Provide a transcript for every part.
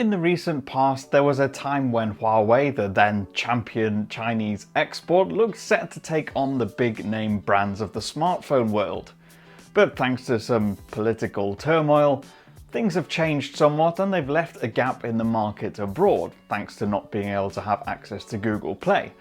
In the recent past, there was a time when Huawei, the then champion Chinese export, looked set to take on the big name brands of the smartphone world. But thanks to some political turmoil, things have changed somewhat and they've left a gap in the market abroad, thanks to not being able to have access to Google Play.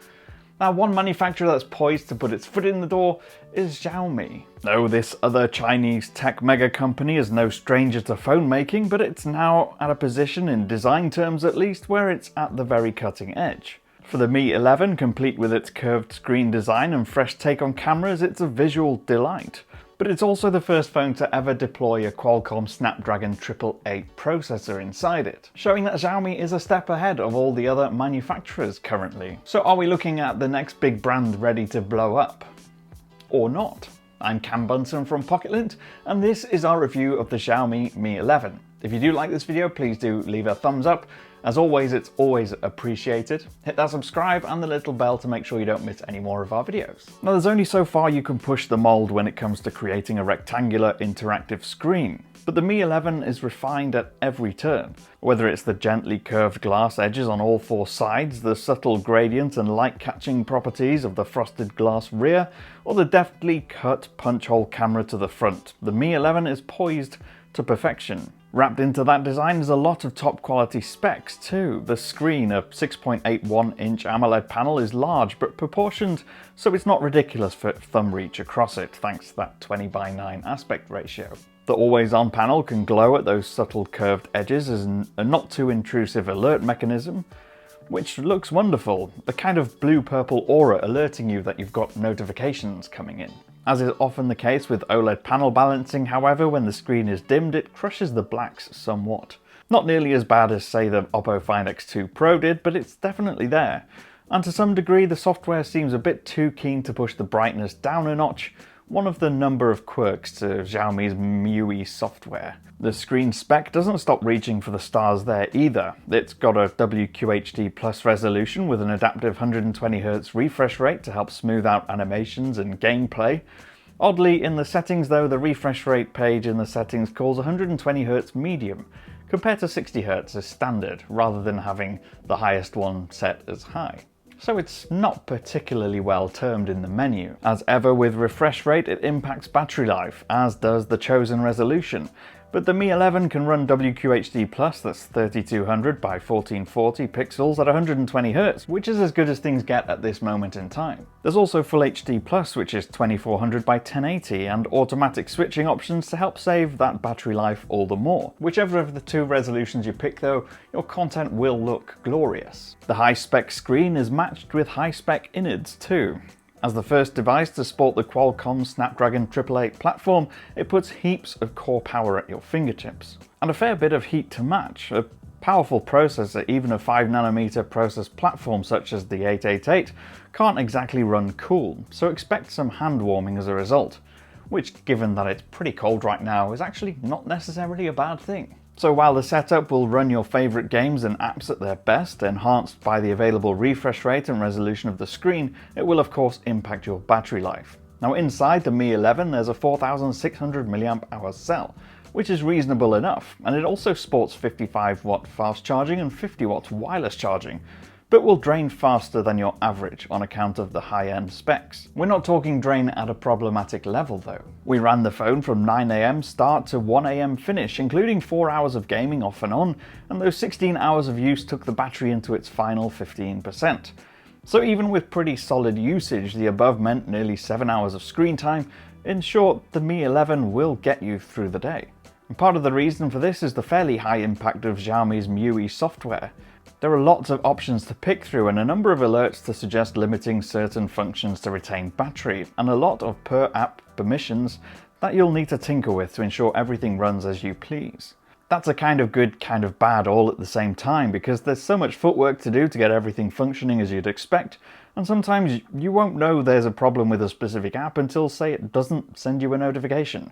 Now, one manufacturer that's poised to put its foot in the door is Xiaomi. No, this other Chinese tech mega company is no stranger to phone making, but it's now at a position, in design terms at least, where it's at the very cutting edge. For the Mi 11, complete with its curved screen design and fresh take on cameras, it's a visual delight. But it's also the first phone to ever deploy a Qualcomm Snapdragon 888 processor inside it, showing that Xiaomi is a step ahead of all the other manufacturers currently. So are we looking at the next big brand ready to blow up? Or not? I'm Cam Bunton from Pocket-lint, and this is our review of the Xiaomi Mi 11. If you do like this video, please do leave a thumbs up. As always, it's always appreciated. Hit that subscribe and the little bell to make sure you don't miss any more of our videos. Now, there's only so far you can push the mold when it comes to creating a rectangular interactive screen, but the Mi 11 is refined at every turn. Whether it's the gently curved glass edges on all four sides, the subtle gradient and light-catching properties of the frosted glass rear, or the deftly cut punch-hole camera to the front, the Mi 11 is poised to perfection. Wrapped into that design is a lot of top quality specs too. The screen, a 6.81-inch AMOLED panel, is large but proportioned so it's not ridiculous for thumb reach across it, thanks to that 20:9 aspect ratio. The always-on panel can glow at those subtle curved edges as a not too intrusive alert mechanism, which looks wonderful, a kind of blue-purple aura alerting you that you've got notifications coming in. As is often the case with OLED panel balancing, however, when the screen is dimmed, it crushes the blacks somewhat. Not nearly as bad as, say, the Oppo Find X2 Pro did, but it's definitely there. And to some degree, the software seems a bit too keen to push the brightness down a notch, one of the number of quirks to Xiaomi's MIUI software. The screen spec doesn't stop reaching for the stars there either. It's got a WQHD Plus resolution with an adaptive 120Hz refresh rate to help smooth out animations and gameplay. Oddly, in the settings though, the refresh rate page in the settings calls 120Hz medium, compared to 60Hz as standard, rather than having the highest one set as high. So it's not particularly well termed in the menu. As ever with refresh rate, it impacts battery life, as does the chosen resolution. But the Mi 11 can run WQHD+, that's 3200 by 1440 pixels at 120Hz, which is as good as things get at this moment in time. There's also Full HD+, which is 2400 by 1080, and automatic switching options to help save that battery life all the more. Whichever of the two resolutions you pick though, your content will look glorious. The high-spec screen is matched with high-spec innards too. As the first device to sport the Qualcomm Snapdragon 888 platform, it puts heaps of core power at your fingertips. And a fair bit of heat to match. A powerful processor, even a 5nm process platform such as the 888, can't exactly run cool, so expect some hand warming as a result. Which, given that it's pretty cold right now, is actually not necessarily a bad thing. So while the setup will run your favourite games and apps at their best, enhanced by the available refresh rate and resolution of the screen, it will of course impact your battery life. Now inside the Mi 11 there's a 4600 mAh cell, which is reasonable enough, and it also sports 55W fast charging and 50W wireless charging, but will drain faster than your average on account of the high-end specs. We're not talking drain at a problematic level though. We ran the phone from 9 AM start to 1 AM finish, including 4 hours of gaming off and on, and those 16 hours of use took the battery into its final 15%. So even with pretty solid usage, the above meant nearly 7 hours of screen time. In short, the Mi 11 will get you through the day. And part of the reason for this is the fairly high impact of Xiaomi's MIUI software. There are lots of options to pick through and a number of alerts to suggest limiting certain functions to retain battery, and a lot of per-app permissions that you'll need to tinker with to ensure everything runs as you please. That's a kind of good, kind of bad all at the same time, because there's so much footwork to do to get everything functioning as you'd expect, and sometimes you won't know there's a problem with a specific app until, say, it doesn't send you a notification,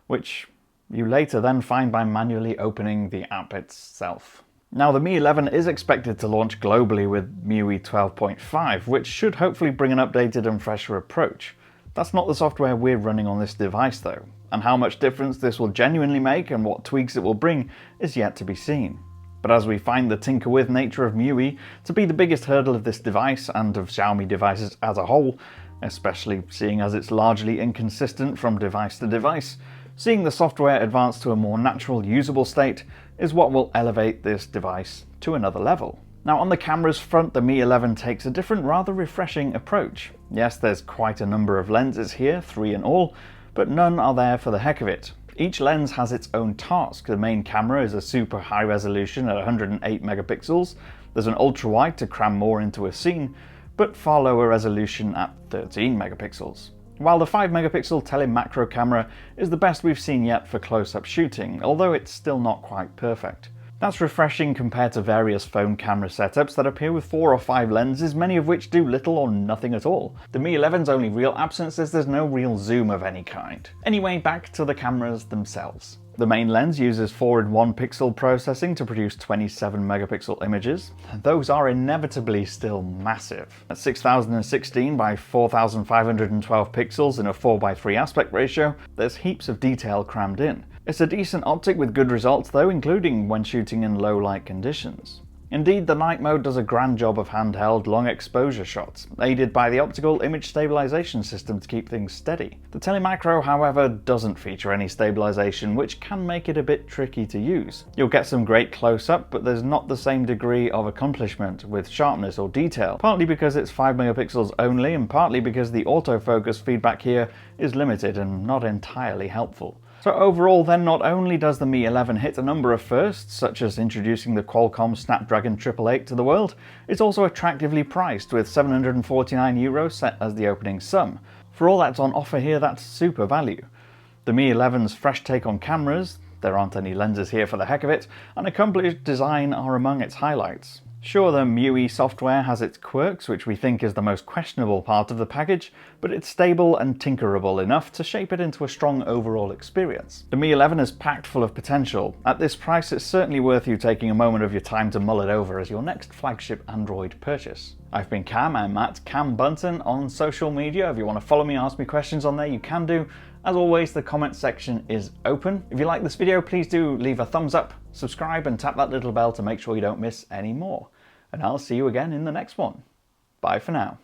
which you later then find by manually opening the app itself. Now, the Mi 11 is expected to launch globally with MIUI 12.5, which should hopefully bring an updated and fresher approach. That's not the software we're running on this device though, and how much difference this will genuinely make and what tweaks it will bring is yet to be seen. But as we find the tinker with nature of MIUI to be the biggest hurdle of this device and of Xiaomi devices as a whole, especially seeing as it's largely inconsistent from device to device, seeing the software advance to a more natural, usable state is what will elevate this device to another level. Now, on the camera's front, the Mi 11 takes a different, rather refreshing approach. Yes, there's quite a number of lenses here, 3 in all, but none are there for the heck of it. Each lens has its own task. The main camera is a super high resolution at 108 megapixels. There's an ultra-wide to cram more into a scene, but far lower resolution at 13 megapixels. While the 5 megapixel tele-macro camera is the best we've seen yet for close-up shooting, although it's still not quite perfect. That's refreshing compared to various phone camera setups that appear with 4 or 5 lenses, many of which do little or nothing at all. The Mi 11's only real absence is there's no real zoom of any kind. Anyway, back to the cameras themselves. The main lens uses 4-in-1 pixel processing to produce 27 megapixel images. Those are inevitably still massive. At 6016 by 4512 pixels in a 4:3 aspect ratio, there's heaps of detail crammed in. It's a decent optic with good results though, including when shooting in low light conditions. Indeed, the night mode does a grand job of handheld, long exposure shots, aided by the optical image stabilization system to keep things steady. The telemacro, however, doesn't feature any stabilization, which can make it a bit tricky to use. You'll get some great close-up, but there's not the same degree of accomplishment with sharpness or detail, partly because it's 5 megapixels only, and partly because the autofocus feedback here is limited and not entirely helpful. So overall then, not only does the Mi 11 hit a number of firsts, such as introducing the Qualcomm Snapdragon 888 to the world, it's also attractively priced with €749 set as the opening sum. For all that's on offer here, that's super value. The Mi 11's fresh take on cameras, there aren't any lenses here for the heck of it, and accomplished design are among its highlights. Sure, the MIUI software has its quirks, which we think is the most questionable part of the package, but it's stable and tinkerable enough to shape it into a strong overall experience. The Mi 11 is packed full of potential. At this price, it's certainly worth you taking a moment of your time to mull it over as your next flagship Android purchase. I've been Cam, I'm at Cam Bunton on social media. If you want to follow me, ask me questions on there, you can do. As always, the comment section is open. If you like this video, please do leave a thumbs up, subscribe and tap that little bell to make sure you don't miss any more. And I'll see you again in the next one. Bye for now.